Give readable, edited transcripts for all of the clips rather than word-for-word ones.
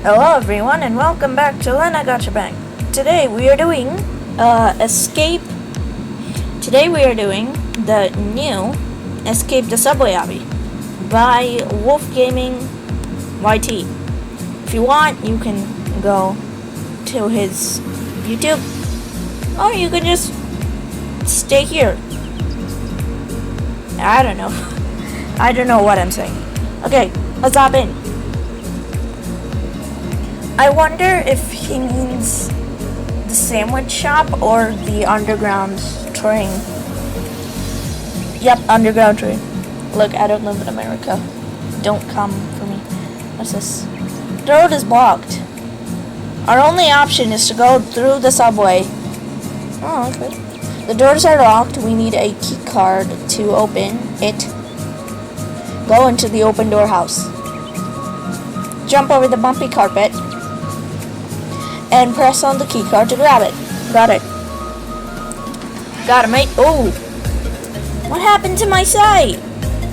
Hello everyone and welcome back to Lena Out. Today we are doing Escape. Today we are doing the new Escape the Subway Obby by WolfGamingYT. If you want, you can go to his YouTube, or you can just stay here. I don't know. I don't know what I'm saying. Okay, let's hop in. I wonder if he means the sandwich shop or the underground train. Yep, underground train. Look, I don't live in America. Don't come for me. What's this? The road is blocked. Our only option is to go through the subway. Oh, okay. The doors are locked. We need a key card to open it. Go into the open door house. Jump over the bumpy carpet. And press on the key card to grab it. Got it. Got it, mate. Oh! What happened to my sight?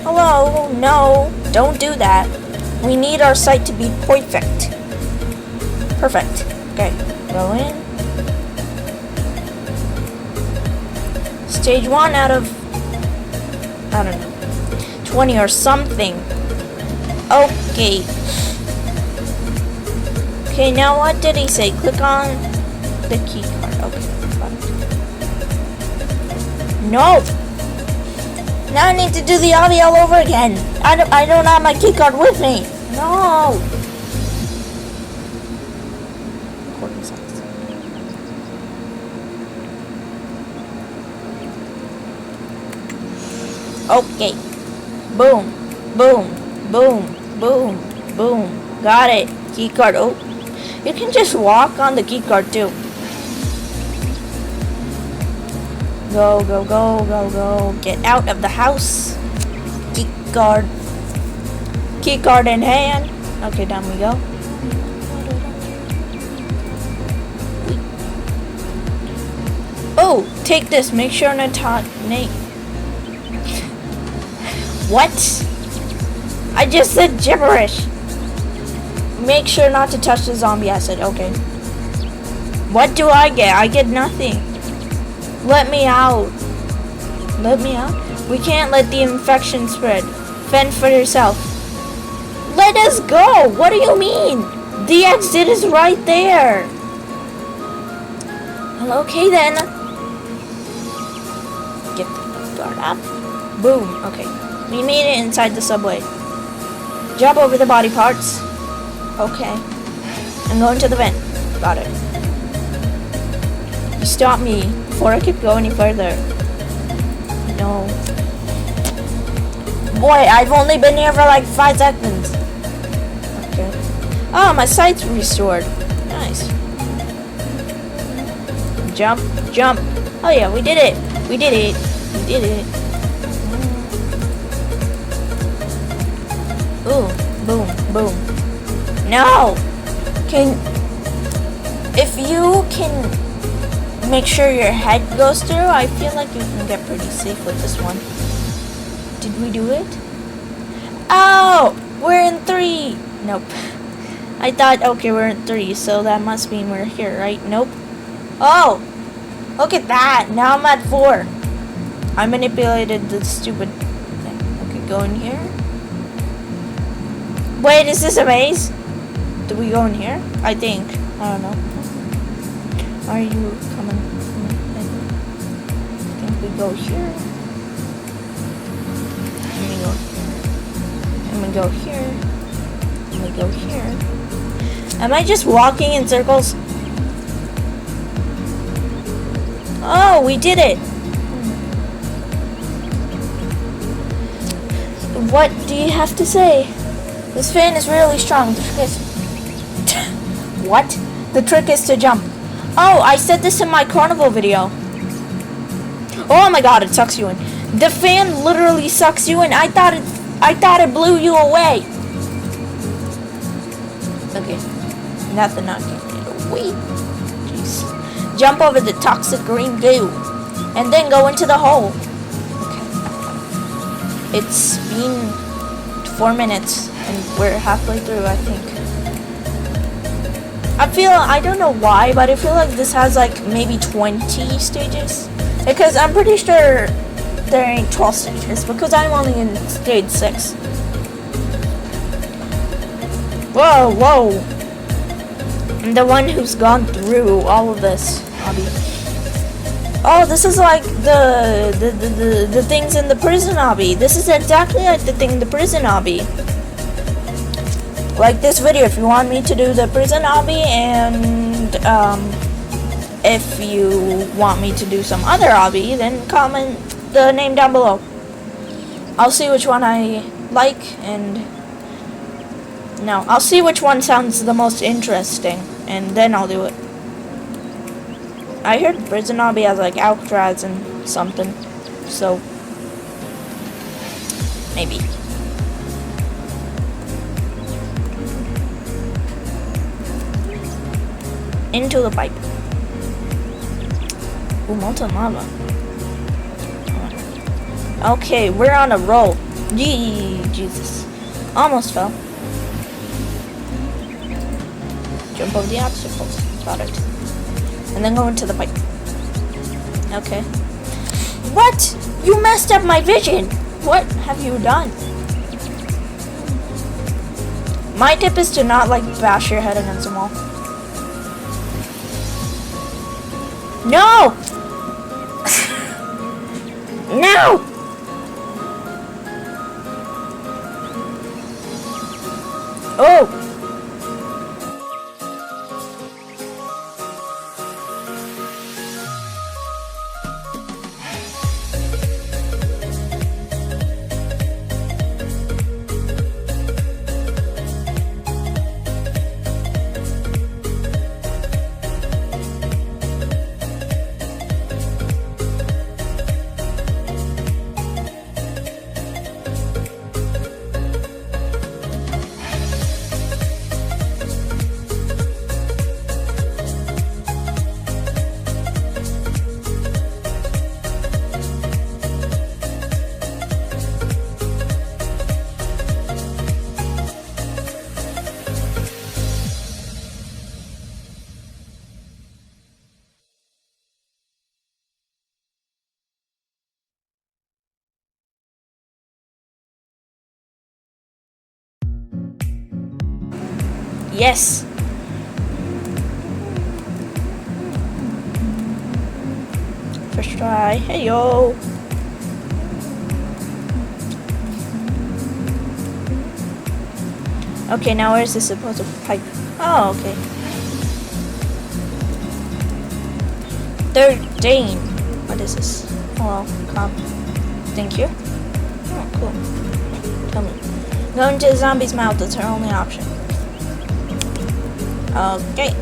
Hello? No. Don't do that. We need our sight to be perfect. Perfect. Okay. Go in. Stage 1 out of, I don't know, 20 or something. Okay. Okay, now what did he say? Click on the key card. Okay, got it. No! Now I need to do the Obby all over again. I don't have my key card with me. No! Okay. Boom. Boom. Boom. Boom. Boom. Got it. Key card. Oh. You can just walk on the key card too. Go, go, go, go, go. Get out of the house. Key card. Key card in hand. Okay, down we go. Oh, take this. Make sure not Nate. What? I just said gibberish. Make sure not to touch the zombie acid. Okay. What do I get? I get nothing. Let me out. Let me out? We can't let the infection spread. Fend for yourself. Let us go. What do you mean? The exit is right there. Well, okay then. Get the guard up. Boom. Okay. We made it inside the subway. Jump over the body parts. Okay. I'm going to the vent. Got it. You stop me before I could go any further. No. Boy, I've only been here for like 5 seconds. Okay. Oh, my sight's restored. Nice. Jump, jump. Oh yeah, we did it. We did it. We did it. Ooh, boom, boom. No! If you can make sure your head goes through, I feel like you can get pretty safe with this one. Did we do it? Oh! We're in 3! Nope. I thought, okay, we're in 3, so that must mean we're here, right? Nope. Oh! Look at that! Now I'm at 4. I manipulated the stupid thing. Okay, go in here. Wait, is this a maze? Do we go in here? I think. I don't know. Are you coming? I think we go here. And we go here. And we go here. Am I just walking in circles? Oh, we did it! What do you have to say? This fan is really strong. The trick is... What? The trick is to jump. Oh, I said this in my carnival video. Oh my god, it sucks you in. The fan literally sucks you in. I thought it blew you away. Okay. Nothing not getting it away. Jeez. Jump over the toxic green goo. And then go into the hole. Okay. It's been 4 minutes. And we're halfway through, I think. I don't know why, but I feel like this has like maybe 20 stages. Because I'm pretty sure there ain't 12 stages, because I'm only in stage 6. Whoa, whoa. I'm the one who's gone through all of this, Obby. Oh, this is like the things in the prison, Obby. This is exactly like the thing in the prison, Obby. Like this video if you want me to do the prison obby, and if you want me to do some other obby, then comment the name down below. I'll see which one I like, and no, I'll see which one sounds the most interesting, and then I'll do it. I heard prison obby has like outras and something, so maybe. Into the pipe. Ooh, molten lava. Okay, we're on a roll. Yee, Jesus. Almost fell. Jump over the obstacles. Got it. And then go into the pipe. Okay. What? You messed up my vision. What have you done? My tip is to not like bash your head against the wall. No! No! Oh! Yes. First try. Hey yo. Okay, now where's this supposed to pipe? Oh, okay. 13. What is this? Oh, come. Thank you. Oh, cool. Tell me. Go into the zombie's mouth. That's our only option. Okay.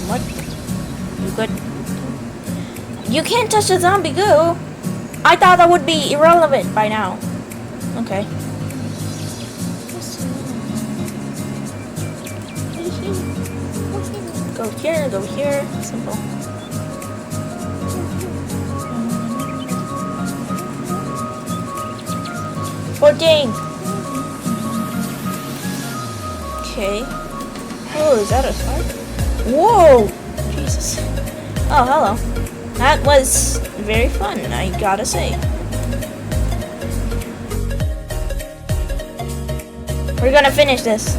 What? You good? You can't touch the zombie goo. I thought that would be irrelevant by now. Okay. Go here. Simple. $14. Okay. Oh, is that a spark? Whoa! Jesus. Oh, hello. That was very fun, I gotta say. We're gonna finish this.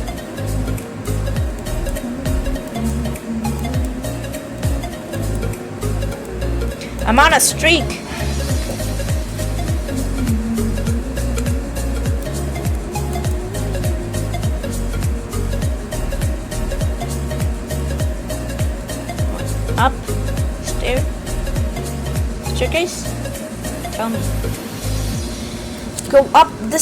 I'm on a streak. Up, stair, staircase. Tell me. Go up the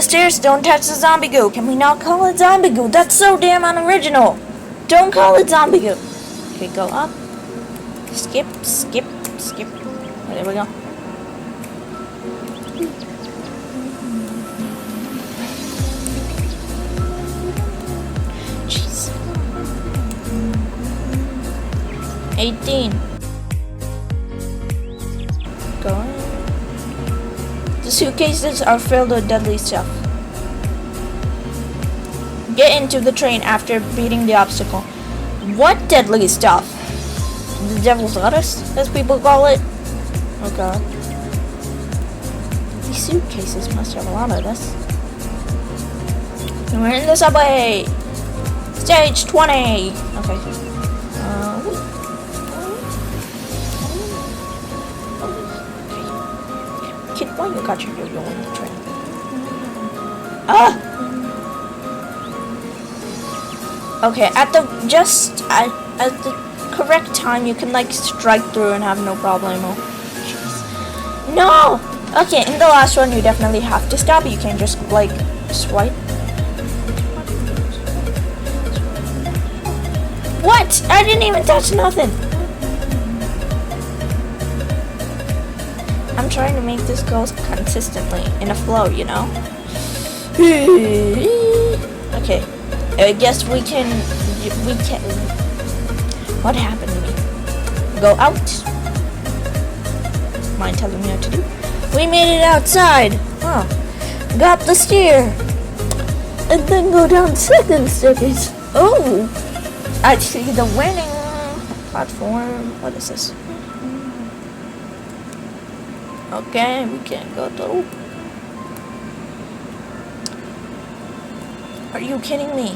stairs. Don't touch the zombie goo. Can we not call it zombie goo? That's so damn unoriginal. Don't call it zombie goo. Okay, go up. Skip. Oh, there we go. Jeez. 18. Going. The suitcases are filled with deadly stuff. get into the train after beating the obstacle. What deadly stuff? The devil's lettuce, as people call it. Oh god. These suitcases must have a lot of this. And we're in the subway! Stage 20! Okay. Kid, why you got your yo-yo in the train? Ah! Okay, at the correct time, you can like strike through and have no problemo. Jeez. No! Okay, in the last one, you definitely have to stop. You can't just like swipe. What? I didn't even touch nothing. I'm trying to make this go consistently in a flow, you know? Okay. I guess we can... What happened to me? Go out. Mind telling me what to do? We made it outside. Huh. Got the stair. And then go down second staircase. Oh. I see the winning platform. What is this? Okay, we can't go through. Are you kidding me?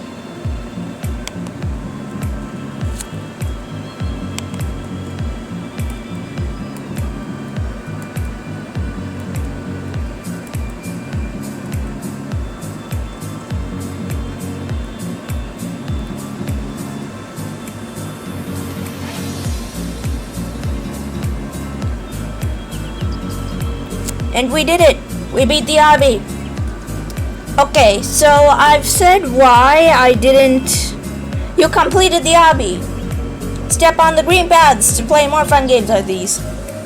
And we did it! We beat the obby! Okay, so I've said why I didn't... You completed the obby! Step on the green paths to play more fun games like these.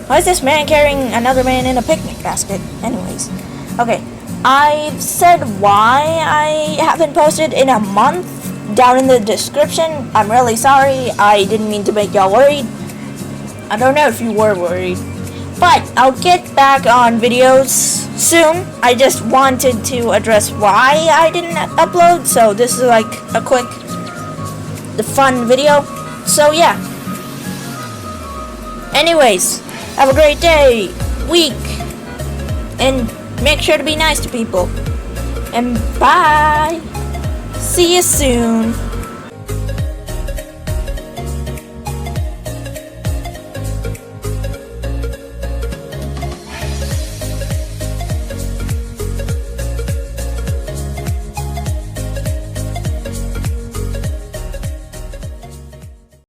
Why is this man carrying another man in a picnic basket? Anyways. Okay, I've said why I haven't posted in a month down in the description. I'm really sorry. I didn't mean to make y'all worried. I don't know if you were worried. But I'll get back on videos soon. I just wanted to address why I didn't upload. So this is like a quick, fun video. So yeah. Anyways, have a great day, week, and make sure to be nice to people. And bye. See you soon.